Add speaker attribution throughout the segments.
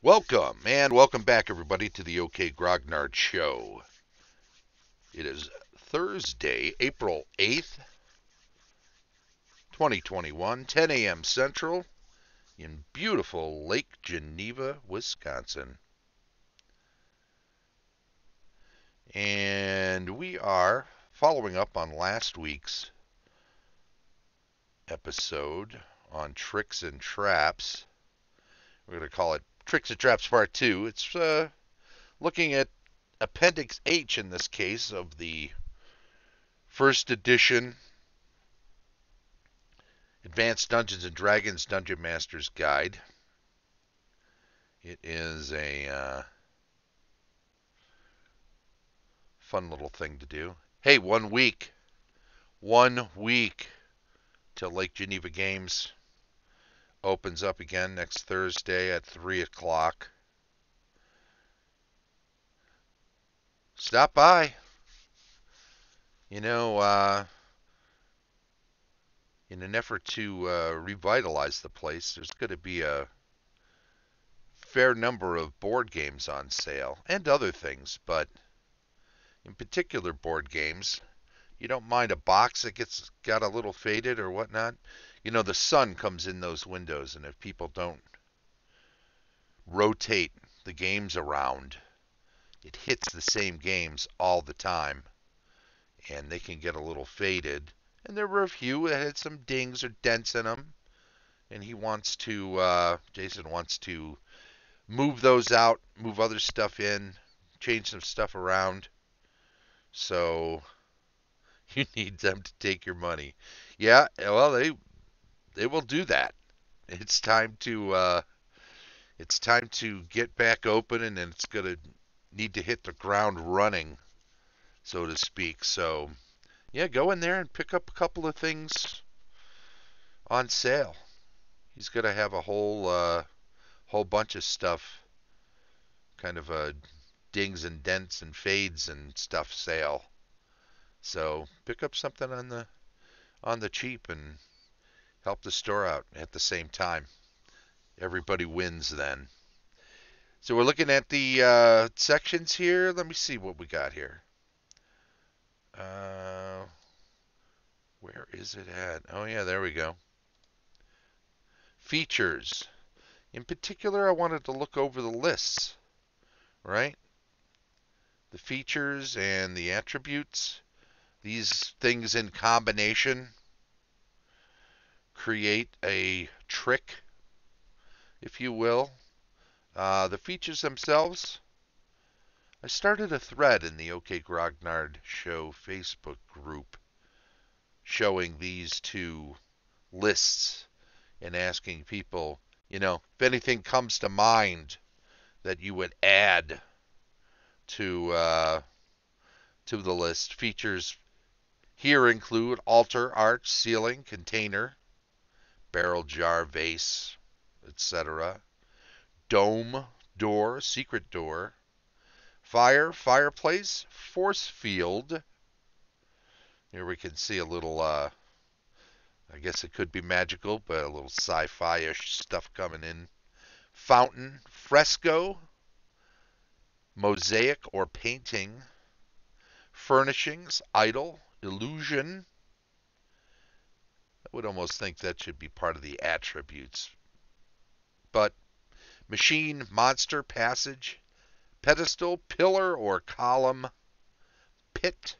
Speaker 1: Welcome, and welcome back, everybody, to the OK Grognard Show. It is Thursday, April 8th, 2021, 10 a.m. Central, in beautiful Lake Geneva, Wisconsin. And we are following up on last week's episode on tricks and traps. We're going to call it Tricks and Traps Part 2. It's looking at Appendix H in this case of the first edition Advanced Dungeons and Dragons Dungeon Master's Guide. It is a fun little thing to do. Hey, 1 week till Lake Geneva Games opens up again next Thursday at 3 o'clock. Stop by. In an effort to revitalize the place, there's going to be a fair number of board games on sale and other things, but in particular board games. You don't mind a box that got a little faded or whatnot? You know, the sun comes in those windows, and if people don't rotate the games around, it hits the same games all the time, and they can get a little faded. And there were a few that had some dings or dents in them, and Jason wants to move those out, move other stuff in, change some stuff around. So you need them to take your money. Yeah, well, they will do that. It's time to get back open, and then it's gonna need to hit the ground running, so to speak. So yeah, go in there and pick up a couple of things on sale. He's gonna have a whole bunch of stuff, kind of a dings and dents and fades and stuff sale. So pick up something on the cheap and help the store out at the same time. Everybody wins then. So we're looking at the sections here. Let me see what we got here. Where is it at? Oh yeah, there we go. Features. In particular, I wanted to look over the lists, right? The features and the attributes. These things in combination create a trick, if you will. The features themselves, I started a thread in the OK Grognard Show Facebook group showing these two lists and asking people, if anything comes to mind that you would add to the list. Features here include altar, arch, ceiling, container, barrel, jar, vase, etc. Dome, door, secret door, fire, fireplace, force field. Here we can see a little, I guess it could be magical, but a little sci-fi-ish stuff coming in. Fountain, fresco, mosaic or painting, furnishings, idol, illusion. I would almost think that should be part of the attributes. But machine, monster, passage, pedestal, pillar or column, pit,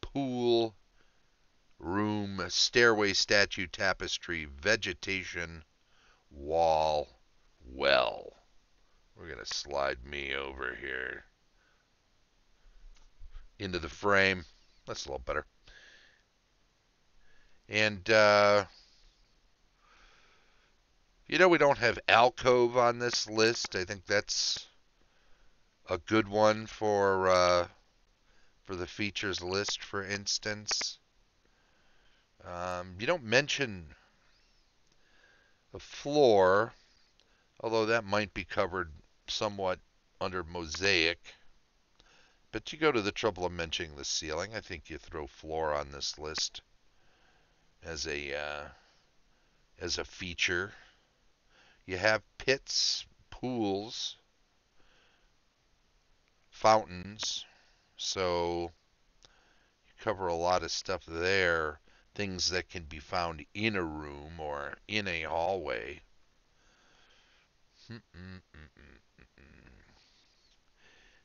Speaker 1: pool, room, stairway, statue, tapestry, vegetation, wall, well. We're going to slide me over here into the frame. That's a little better. And, we don't have alcove on this list. I think that's a good one for the features list, for instance. You don't mention a floor, although that might be covered somewhat under mosaic. But you go to the trouble of mentioning the ceiling. I think you throw floor on this list as a feature. You have pits, pools, fountains, so you cover a lot of stuff there, things that can be found in a room or in a hallway.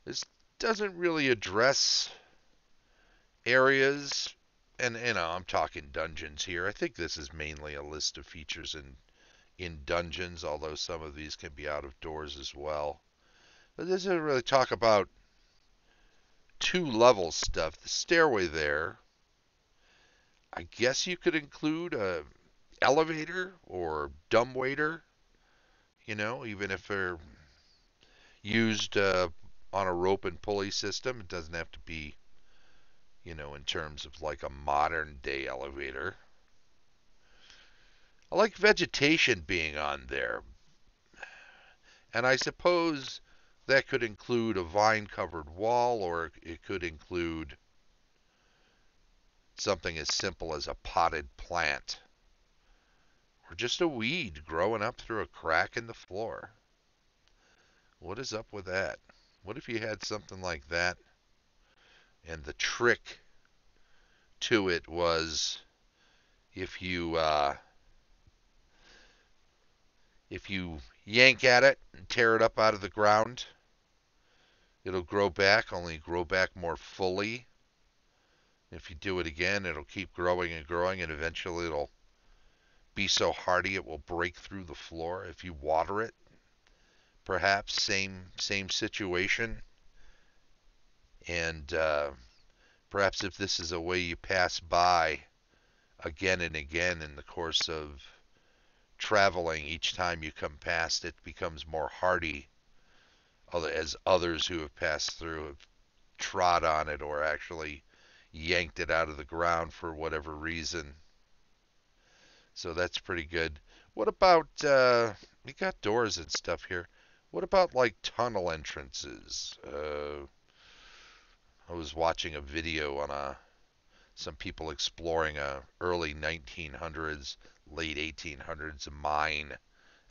Speaker 1: This doesn't really address areas, and I'm talking dungeons here. I think this is mainly a list of features in dungeons, although some of these can be out of doors as well. But this doesn't really talk about two level stuff. The stairway there, I guess you could include a elevator or dumbwaiter, even if they're used on a rope and pulley system. It doesn't have to be, in terms of like a modern day elevator. I like vegetation being on there. And I suppose that could include a vine covered wall, or it could include something as simple as a potted plant, or just a weed growing up through a crack in the floor. What is up with that? What if you had something like that, and the trick to it was if you yank at it and tear it up out of the ground, it'll grow back, only grow back more fully. If you do it again, it'll keep growing and growing, and eventually it'll be so hardy it will break through the floor. If you water it, perhaps same situation. And perhaps if this is a way you pass by again and again in the course of traveling, each time you come past it becomes more hardy, as others who have passed through have trod on it or actually yanked it out of the ground for whatever reason. So that's pretty good. What about, we got doors and stuff here. What about like tunnel entrances? I was watching a video on some people exploring a early 1900s, late 1800s mine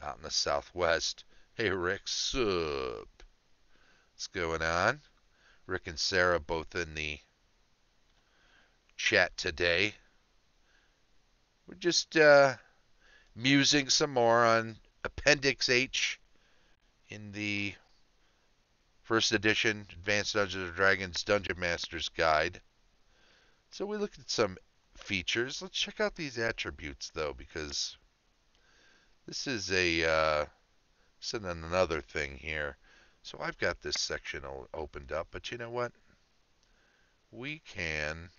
Speaker 1: out in the southwest. Hey Rick, sup? What's going on? Rick and Sarah both in the chat today. We're just musing some more on Appendix H in the first edition Advanced Dungeons & Dragons Dungeon Master's Guide. So we looked at some features. Let's check out these attributes though, because this is another thing here. So I've got this section opened up, but you know what? We can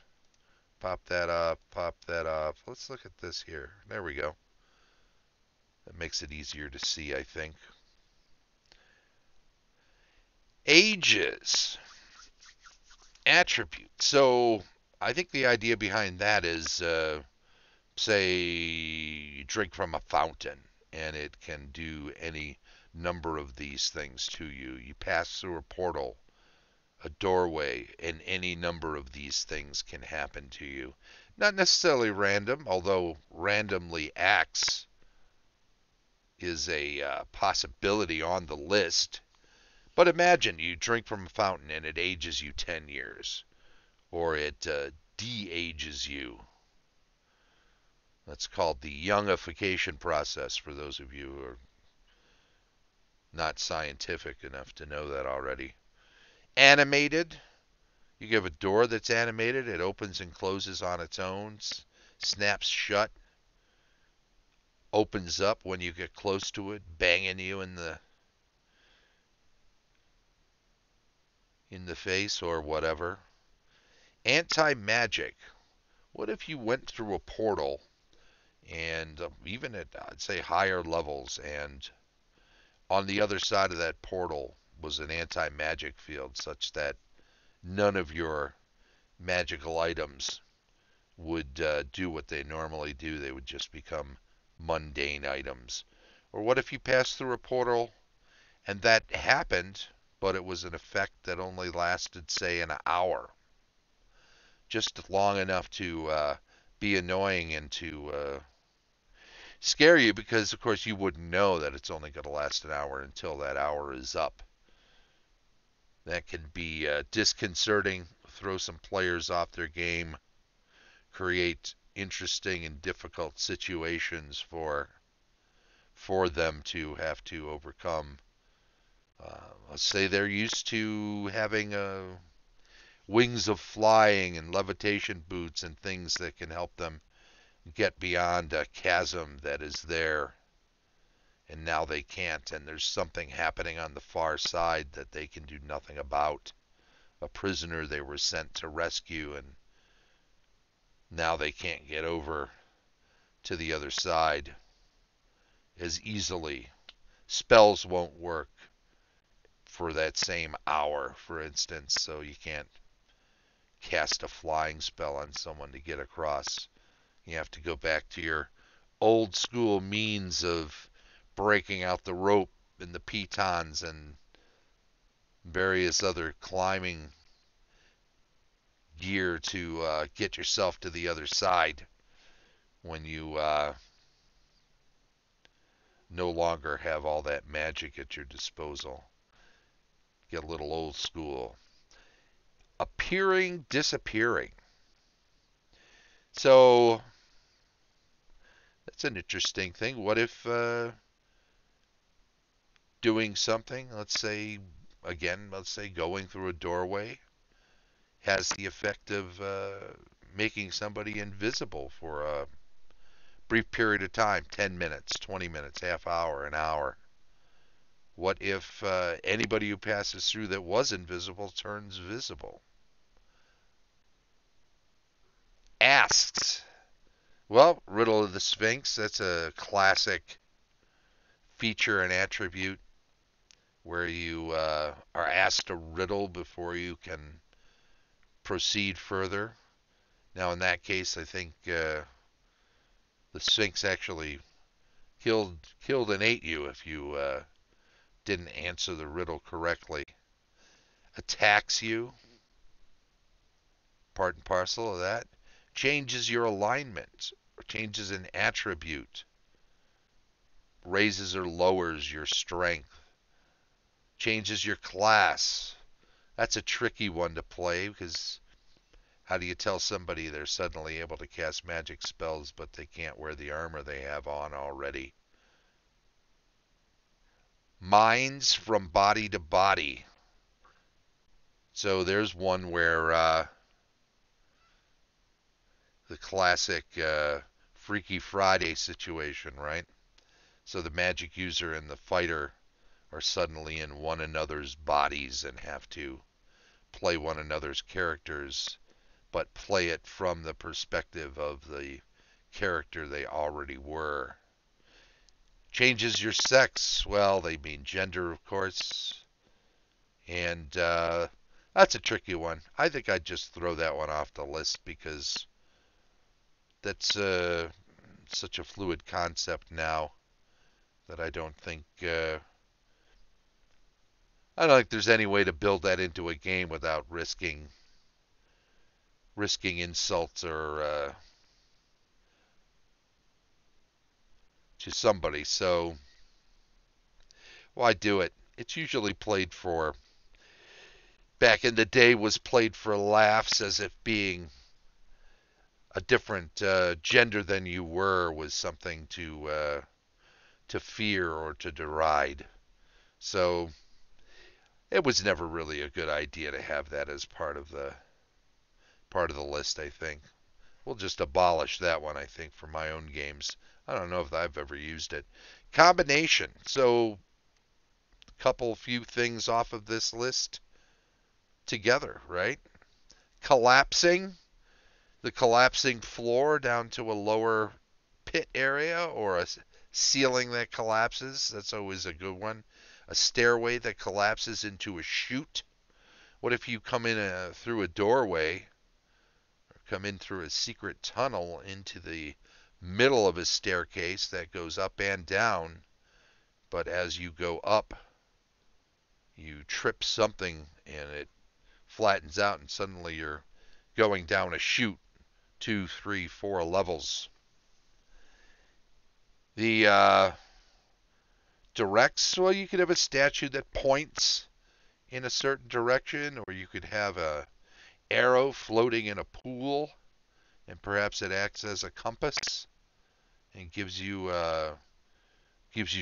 Speaker 1: pop that up, pop that up. Let's look at this here. There we go. That makes it easier to see, I think. Ages. Attribute. So I think the idea behind that is, say, you drink from a fountain, and it can do any number of these things to you. You pass through a portal, a doorway, and any number of these things can happen to you. Not necessarily random, although randomly acts is a possibility on the list. But imagine you drink from a fountain and it ages you 10 years, or it de-ages you. That's called the youngification process for those of you who are not scientific enough to know that already. Animated. You give a door that's animated, it opens and closes on its own, snaps shut, opens up when you get close to it, banging you in the face or whatever. Anti-magic. What if you went through a portal and even at, I'd say, higher levels, and on the other side of that portal was an anti-magic field such that none of your magical items would do what they normally do. They would just become mundane items. Or what if you passed through a portal and that happened, but it was an effect that only lasted, say, an hour? Just long enough to be annoying and to scare you because, of course, you wouldn't know that it's only going to last an hour until that hour is up. That can be disconcerting, throw some players off their game, create interesting and difficult situations for them to have to overcome. Let's say they're used to having wings of flying and levitation boots and things that can help them get beyond a chasm that is there, and now they can't, and there's something happening on the far side that they can do nothing about. A prisoner they were sent to rescue, and now they can't get over to the other side as easily. Spells won't work for that same hour, for instance, so you can't cast a flying spell on someone to get across. You have to go back to your old school means of breaking out the rope and the pitons and various other climbing gear to get yourself to the other side when you no longer have all that magic at your disposal. Get a little old school. Appearing, disappearing. So that's an interesting thing. What if doing something, let's say going through a doorway, has the effect of making somebody invisible for a brief period of time, 10 minutes, 20 minutes, half hour, an hour. What if anybody who passes through that was invisible turns visible? Asks. Well, Riddle of the Sphinx, that's a classic feature and attribute where you are asked a riddle before you can proceed further. Now, in that case, I think the Sphinx actually killed and ate you if you didn't answer the riddle correctly. Attacks you, part and parcel of that. Changes your alignment, or changes an attribute. Raises or lowers your strength. Changes your class. That's a tricky one to play because how do you tell somebody they're suddenly able to cast magic spells but they can't wear the armor they have on already? Minds from body to body. So there's one where the classic Freaky Friday situation, right? So the magic user and the fighter are suddenly in one another's bodies and have to play one another's characters, but play it from the perspective of the character they already were. Changes your sex. Well, they mean gender, of course. And that's a tricky one. I think I'd just throw that one off the list because that's such a fluid concept now that I don't think there's any way to build that into a game without risking insults or to somebody. So why do it? It's usually played for, back in the day, was played for laughs, as if being a different gender than you were was something to fear or to deride. So it was never really a good idea to have that as part of the list, I think. We'll just abolish that one, I think, for my own games. I don't know if I've ever used it. Combination. So a few things off of this list together, right? Collapsing. The collapsing floor down to a lower pit area, or a ceiling that collapses. That's always a good one. A stairway that collapses into a chute. What if you come in through a doorway, or come in through a secret tunnel into the middle of a staircase that goes up and down, but as you go up, you trip something and it flattens out, and suddenly you're going down a chute 2, 3, 4 levels. The directs, well, you could have a statue that points in a certain direction, or you could have a arrow floating in a pool, and perhaps it acts as a compass and gives you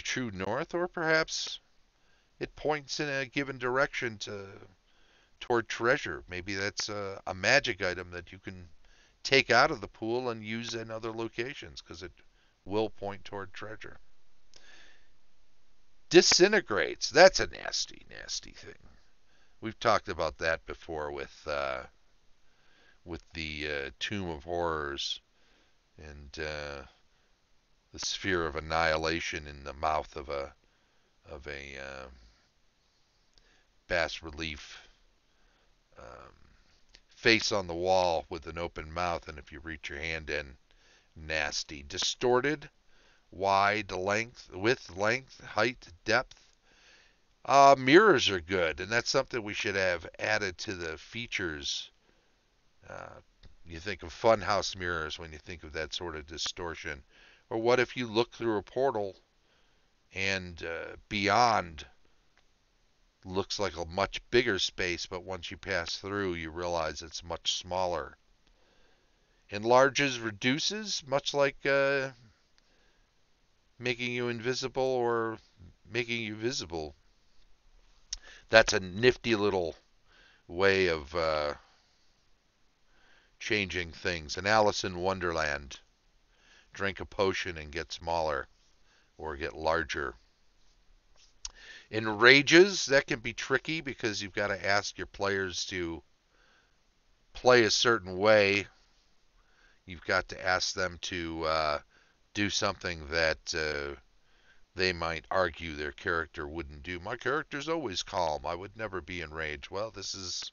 Speaker 1: true north, or perhaps it points in a given direction toward treasure. Maybe that's a magic item that you can take out of the pool and use in other locations because it will point toward treasure. Disintegrates. That's a nasty, nasty thing. We've talked about that before with the Tomb of Horrors and the sphere of annihilation in the mouth of a bas relief um, face on the wall with an open mouth, and if you reach your hand in, nasty. Distorted, wide, length, width, length, height, depth. Mirrors are good, and that's something we should have added to the features. Uh, you think of funhouse mirrors when you think of that sort of distortion. Or what if you look through a portal and beyond looks like a much bigger space, but once you pass through, you realize it's much smaller. Enlarges, reduces, much like making you invisible or making you visible. That's a nifty little way of changing things. An Alice in Wonderland. Drink a potion and get smaller or get larger. In rages, that can be tricky because you've got to ask your players to play a certain way. You've got to ask them to do something that they might argue their character wouldn't do. My character's always calm. I would never be in rage. Well, this is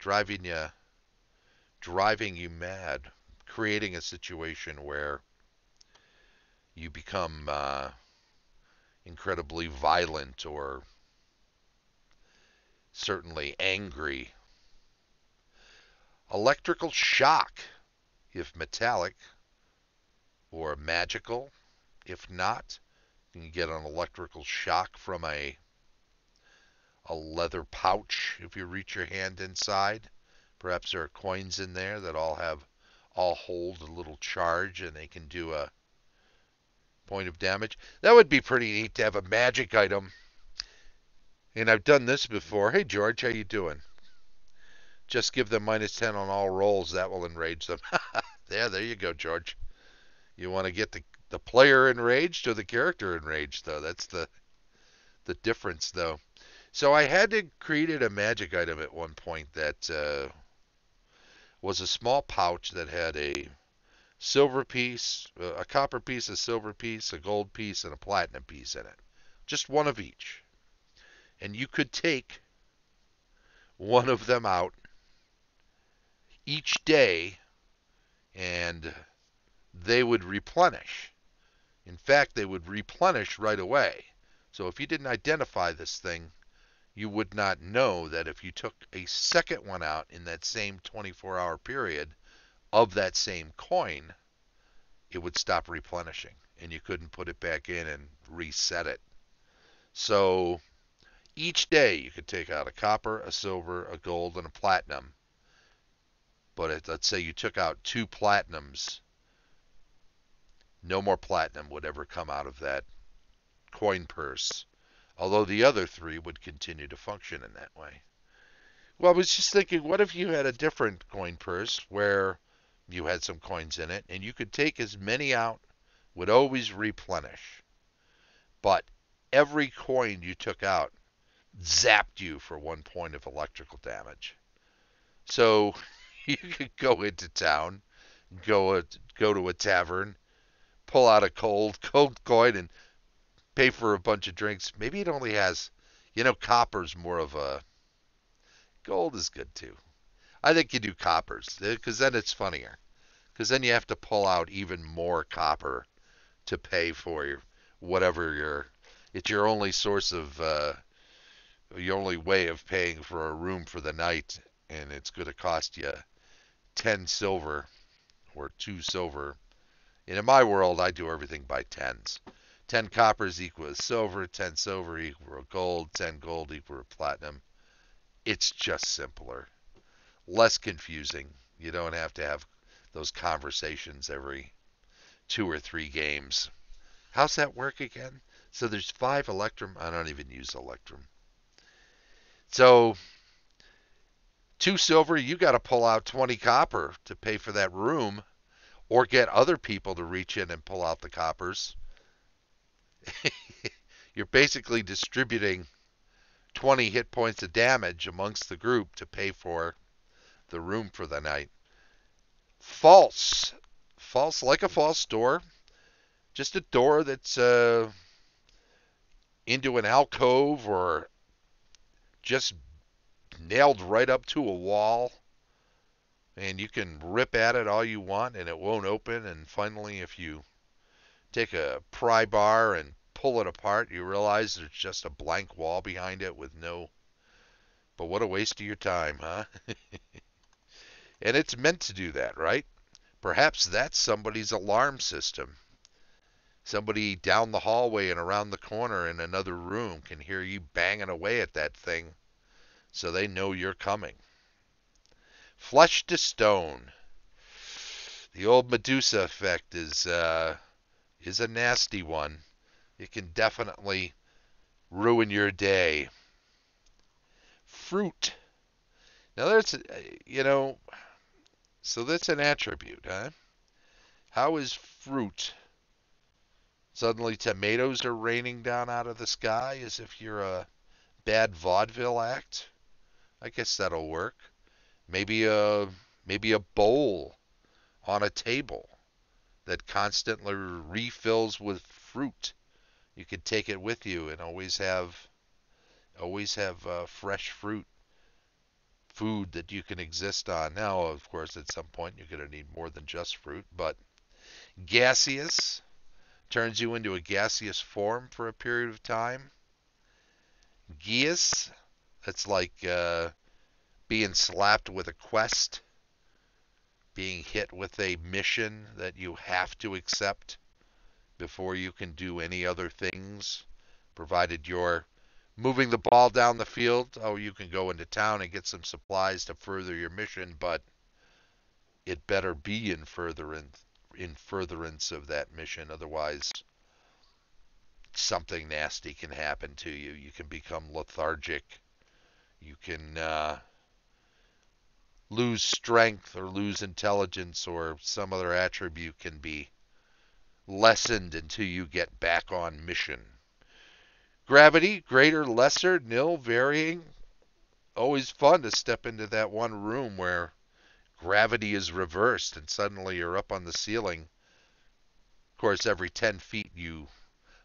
Speaker 1: driving you mad, creating a situation where you become incredibly violent or certainly angry. Electrical shock, if metallic, or magical, if not. You can get an electrical shock from a leather pouch if you reach your hand inside. Perhaps there are coins in there that all hold a little charge and they can do a point of damage. That would be pretty neat to have a magic item. And I've done this before. Hey George, how you doing? Just give them -10 on all rolls. That will enrage them. Yeah, there you go, George. You want to get the player enraged or the character enraged, though. That's the difference, though. So I had to create a magic item at one point that was a small pouch that had a silver piece, a copper piece, a silver piece, a gold piece, and a platinum piece in it. Just one of each. And you could take one of them out each day and they would replenish. In fact, they would replenish right away. So if you didn't identify this thing, you would not know that if you took a second one out in that same 24-hour period of that same coin, it would stop replenishing and you couldn't put it back in and reset it. So each day you could take out a copper, a silver, a gold, and a platinum. But let's say you took out 2 platinums, no more platinum would ever come out of that coin purse, although the other 3 would continue to function in that way. Well, I was just thinking, what if you had a different coin purse where you had some coins in it and you could take as many out, would always replenish, but every coin you took out zapped you for 1 point of electrical damage. So you could go into town, go to a tavern, pull out a cold coin and pay for a bunch of drinks. Maybe it only has, copper's more of a, gold is good too. I think you do coppers because then it's funnier. Because then you have to pull out even more copper to pay for whatever it's your only source of, your only way of paying for a room for the night, and it's going to cost you 10 silver or 2 silver And in my world, I do everything by tens. 10 coppers equals silver, 10 silver equal gold, 10 gold equal platinum. It's just simpler, less confusing. You don't have to have those conversations every 2 or 3 games. How's that work again? So there's 5 electrum. I don't even use electrum. So 2 silver, you got to pull out 20 copper to pay for that room, or get other people to reach in and pull out the coppers. You're basically distributing 20 hit points of damage amongst the group to pay for the room for the night. False. False like a false door. Just a door that's into an alcove or just nailed right up to a wall. And you can rip at it all you want and it won't open. And finally, if you take a pry bar and pull it apart, you realize there's just a blank wall behind it with no. But what a waste of your time, huh? And it's meant to do that, right? Perhaps that's somebody's alarm system. Somebody down the hallway and around the corner in another room can hear you banging away at that thing, so they know you're coming. Flesh to stone. The old Medusa effect is a nasty one. It can definitely ruin your day. Fruit. Now that's, so that's an attribute, huh? How is fruit? Suddenly tomatoes are raining down out of the sky as if you're a bad vaudeville act? I guess that'll work. Maybe a bowl on a table that constantly refills with fruit. You could take it with you and always have fresh food that you can exist on. Now, of course, at some point you're going to need more than just fruit, but gaseous turns you into a gaseous form for a period of time. Geas, that's like being slapped with a quest, being hit with a mission that you have to accept before you can do any other things, provided you're moving the ball down the field. Oh, you can go into town and get some supplies to further your mission, but it better be in furtherance of that mission. Otherwise, something nasty can happen to you. You can become lethargic. You can lose strength or lose intelligence, or some other attribute can be lessened until you get back on mission. Gravity, greater, lesser, nil, varying. Always fun to step into that one room where gravity is reversed and suddenly you're up on the ceiling. Of course, every 10 feet you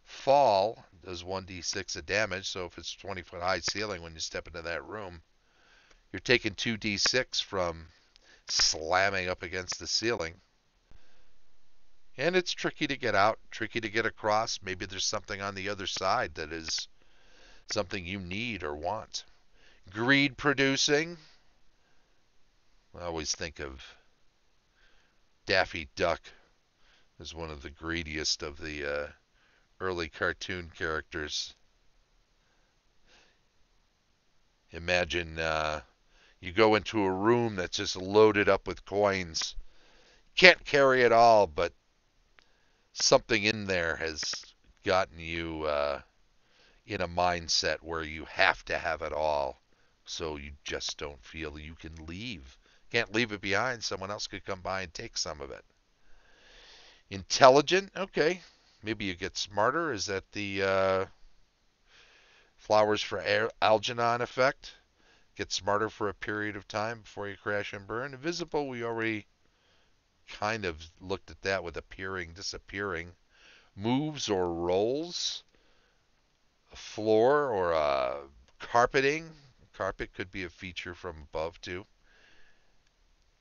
Speaker 1: fall does 1d6 of damage, so if it's 20-foot high ceiling when you step into that room, you're taking 2d6 from slamming up against the ceiling. And it's tricky to get out, tricky to get across. Maybe there's something on the other side that is something you need or want. Greed producing. I always think of Daffy Duck as one of the greediest of the early cartoon characters. Imagine you go into a room that's just loaded up with coins. Can't carry it all, but something in there has gotten you in a mindset where you have to have it all, so you just don't feel you can leave. Can't leave it behind. Someone else could come by and take some of it. Intelligent, okay. Maybe you get smarter. Is that the Flowers for Algernon effect? Get smarter for a period of time before you crash and burn. Invisible, we already kind of looked at that with appearing, disappearing. Moves or rolls. A floor or carpeting. Carpet could be a feature from above too.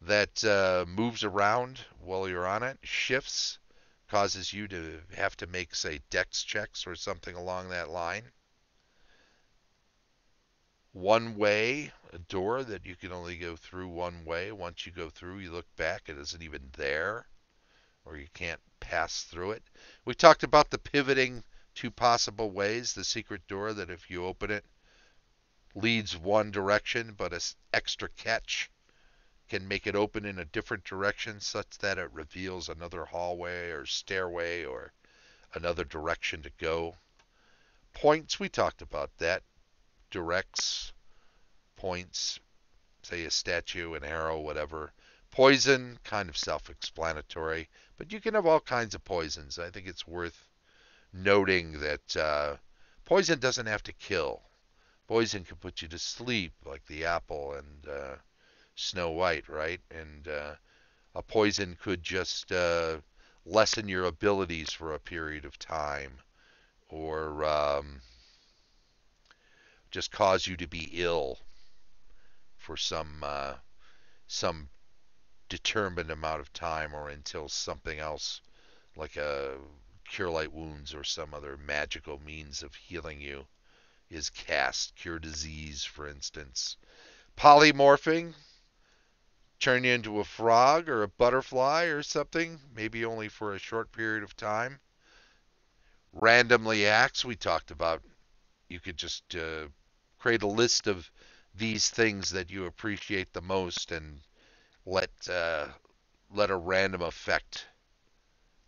Speaker 1: That moves around while you're on it. Shifts, causes you to have to make, say, dex checks or something along that line. One way, a door that you can only go through one way. Once you go through, you look back, it isn't even there, or you can't pass through it. We talked about the pivoting two possible ways, the secret door that if you open it leads one direction, but an extra catch can make it open in a different direction such that it reveals another hallway or stairway or another direction to go. Points, we talked about that. Directs, points, say a statue, an arrow, whatever. Poison, kind of self-explanatory, but you can have all kinds of poisons. I think it's worth noting that poison doesn't have to kill. Poison can put you to sleep, like the apple and Snow White, right? And a poison could just lessen your abilities for a period of time, or just cause you to be ill for some determined amount of time, or until something else like a cure light wounds or some other magical means of healing you is cast. Cure disease, for instance. Polymorphing, turn you into a frog or a butterfly or something, maybe only for a short period of time. Randomly acts, we talked about. You could just create a list of these things that you appreciate the most and let a random effect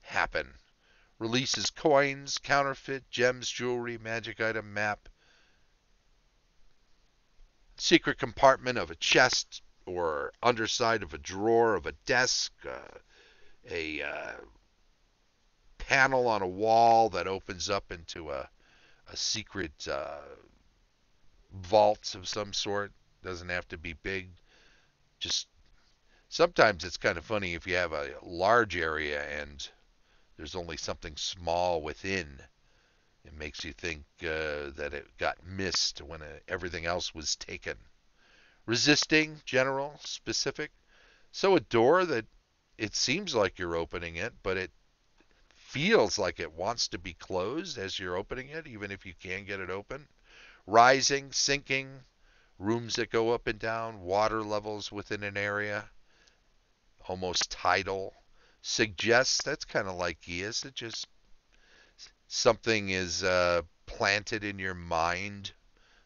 Speaker 1: happen. Releases coins, counterfeit, gems, jewelry, magic item, map, secret compartment of a chest or underside of a drawer of a desk, a panel on a wall that opens up into a secret vault of some sort. Doesn't have to be big. Just sometimes it's kind of funny if you have a large area and there's only something small within. It makes you think that it got missed when everything else was taken. Resisting, general, specific. So a door that it seems like you're opening it, but it feels like it wants to be closed as you're opening it, even if you can get it open. Rising, sinking, rooms that go up and down, water levels within an area, almost tidal. Suggests, that's kind of like Gias. It just, something is planted in your mind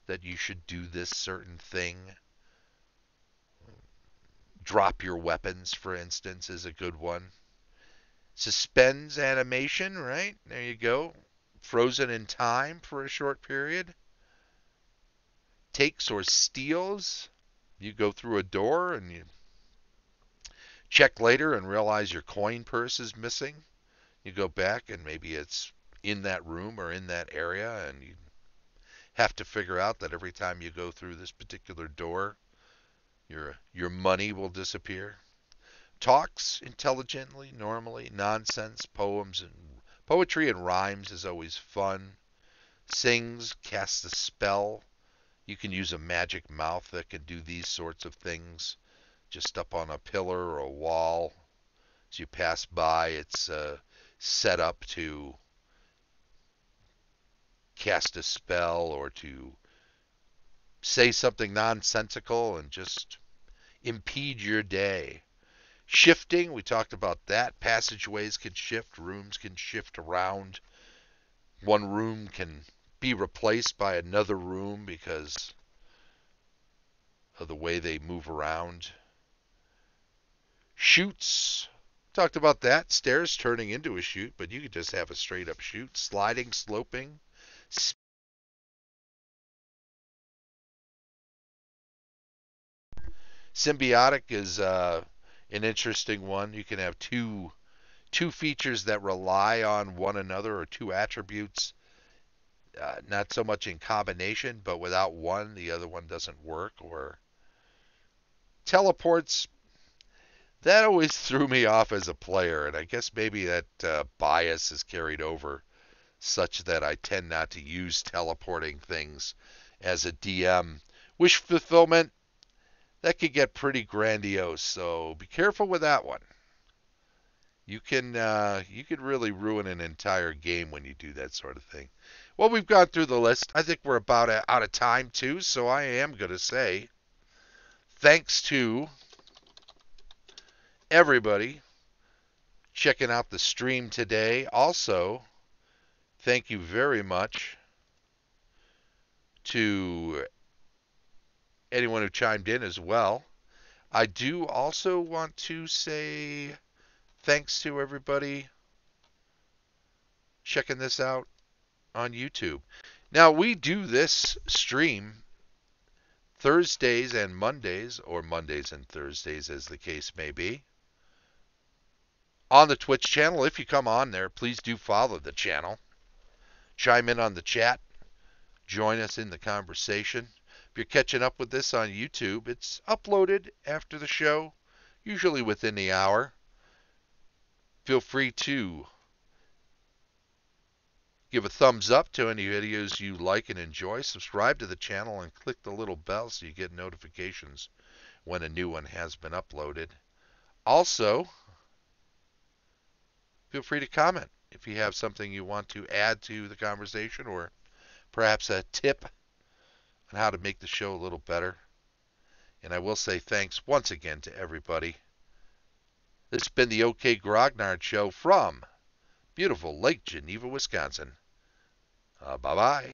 Speaker 1: that you should do this certain thing. Drop your weapons, for instance, is a good one. Suspends animation, right? There you go. Frozen in time for a short period. Takes or steals. You go through a door and you check later and realize your coin purse is missing. You go back and maybe it's in that room or in that area, and you have to figure out that every time you go through this particular door, your money will disappear. Talks intelligently, normally. Nonsense, poems and poetry and rhymes is always fun. Sings, casts a spell. You can use a magic mouth that can do these sorts of things. Just up on a pillar or a wall. As you pass by, it's set up to cast a spell or to say something nonsensical and just impede your day. Shifting, we talked about that. Passageways can shift, rooms can shift around. One room can be replaced by another room because of the way they move around. Chutes, talked about that. Stairs turning into a chute, but you could just have a straight up chute. Sliding, sloping. Symbiotic is an interesting one. You can have two features that rely on one another, or two attributes, not so much in combination, but without one, the other one doesn't work. Or teleports, that always threw me off as a player, and I guess maybe that bias is carried over such that I tend not to use teleporting things as a DM. Wish fulfillment, that could get pretty grandiose, so be careful with that one. You could really ruin an entire game when you do that sort of thing. Well, we've gone through the list. I think we're about out of time too, so I am going to say thanks to everybody checking out the stream today. Also, thank you very much to anyone who chimed in as well. I do also want to say thanks to everybody checking this out on YouTube. Now, we do this stream Thursdays and Mondays, or Mondays and Thursdays as the case may be, on the Twitch channel. If you come on there, please do follow the channel. Chime in on the chat. Join us in the conversation. If you're catching up with this on YouTube, it's uploaded after the show, usually within the hour. Feel free to give a thumbs up to any videos you like and enjoy. Subscribe to the channel and click the little bell so you get notifications when a new one has been uploaded. Also, feel free to comment if you have something you want to add to the conversation, or perhaps a tip on how to make the show a little better. And I will say thanks once again to everybody. This has been the OK Grognard Show from beautiful Lake Geneva, Wisconsin. Bye-bye.